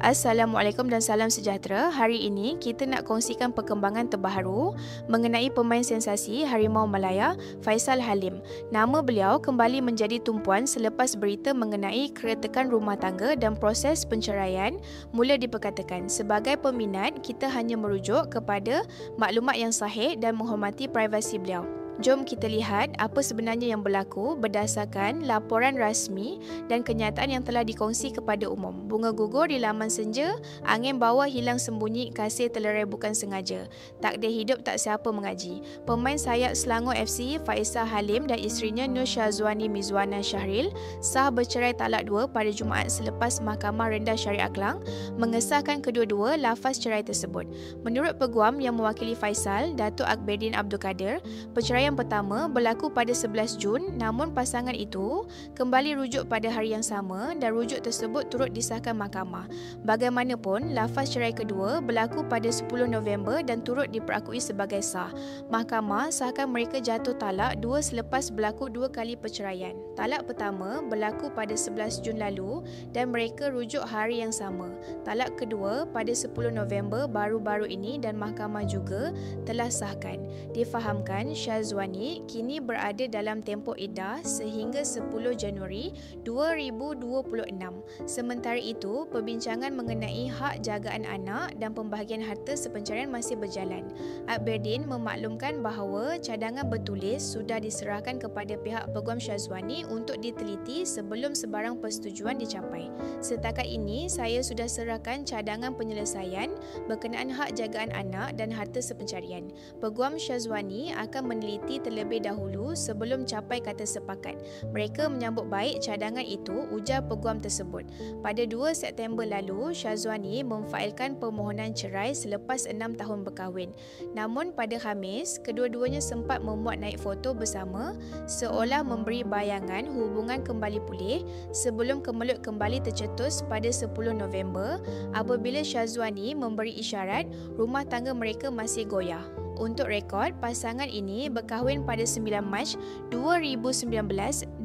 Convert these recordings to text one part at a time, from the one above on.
Assalamualaikum dan salam sejahtera. Hari ini kita nak kongsikan perkembangan terbaru mengenai pemain sensasi Harimau Malaya, Faisal Halim. Nama beliau kembali menjadi tumpuan selepas berita mengenai keretakan rumah tangga dan proses penceraian mula diperkatakan. Sebagai peminat, kita hanya merujuk kepada maklumat yang sahih dan menghormati privasi beliau. Jom kita lihat apa sebenarnya yang berlaku berdasarkan laporan rasmi dan kenyataan yang telah dikongsi kepada umum. Bunga gugur di laman senja, angin bawah hilang sembunyi, kasih terlerai bukan sengaja. Takdir hidup tak siapa mengaji. Pemain sayap Selangor FC Faisal Halim dan isterinya Nur Syazwani Mizwana Syahril sah bercerai talak dua pada Jumaat selepas Mahkamah Rendah Syariah Klang mengesahkan kedua-dua lafaz cerai tersebut. Menurut peguam yang mewakili Faisal, Datuk Akberdin Abdul Kadir, perceraian yang pertama berlaku pada 11 Jun, namun pasangan itu kembali rujuk pada hari yang sama dan rujuk tersebut turut disahkan mahkamah. Bagaimanapun, lafaz cerai kedua berlaku pada 10 November dan turut diperakui sebagai sah. Mahkamah sahkan mereka jatuh talak dua selepas berlaku dua kali perceraian. Talak pertama berlaku pada 11 Jun lalu dan mereka rujuk hari yang sama. Talak kedua pada 10 November baru-baru ini dan mahkamah juga telah sahkan. Difahamkan Syazwani kini berada dalam tempoh iddah sehingga 10 Januari 2026. Sementara itu, perbincangan mengenai hak jagaan anak dan pembahagian harta sepencarian masih berjalan. Akberdin memaklumkan bahawa cadangan bertulis sudah diserahkan kepada pihak peguam Syazwani untuk diteliti sebelum sebarang persetujuan dicapai. Setakat ini, saya sudah serahkan cadangan penyelesaian berkenaan hak jagaan anak dan harta sepencarian. Peguam Syazwani akan meneliti terlebih dahulu sebelum capai kata sepakat. Mereka menyambut baik cadangan itu, ujar peguam tersebut. Pada 2 September lalu, Syazwani memfailkan permohonan cerai selepas 6 tahun berkahwin. Namun pada Khamis, kedua-duanya sempat memuat naik foto bersama seolah memberi bayangan hubungan kembali pulih sebelum kemelut kembali tercetus pada 10 November apabila Syazwani memberi isyarat rumah tangga mereka masih goyah. Untuk rekod, pasangan ini berkahwin pada 9 Mac 2019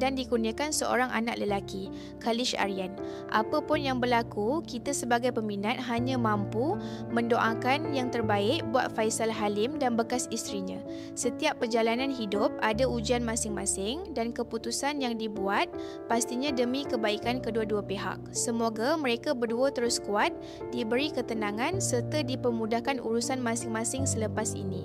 dan dikurniakan seorang anak lelaki, Khalish Aryan. Apa pun yang berlaku, kita sebagai peminat hanya mampu mendoakan yang terbaik buat Faisal Halim dan bekas isterinya. Setiap perjalanan hidup ada ujian masing-masing dan keputusan yang dibuat pastinya demi kebaikan kedua-dua pihak. Semoga mereka berdua terus kuat, diberi ketenangan serta dipermudahkan urusan masing-masing selepas ini.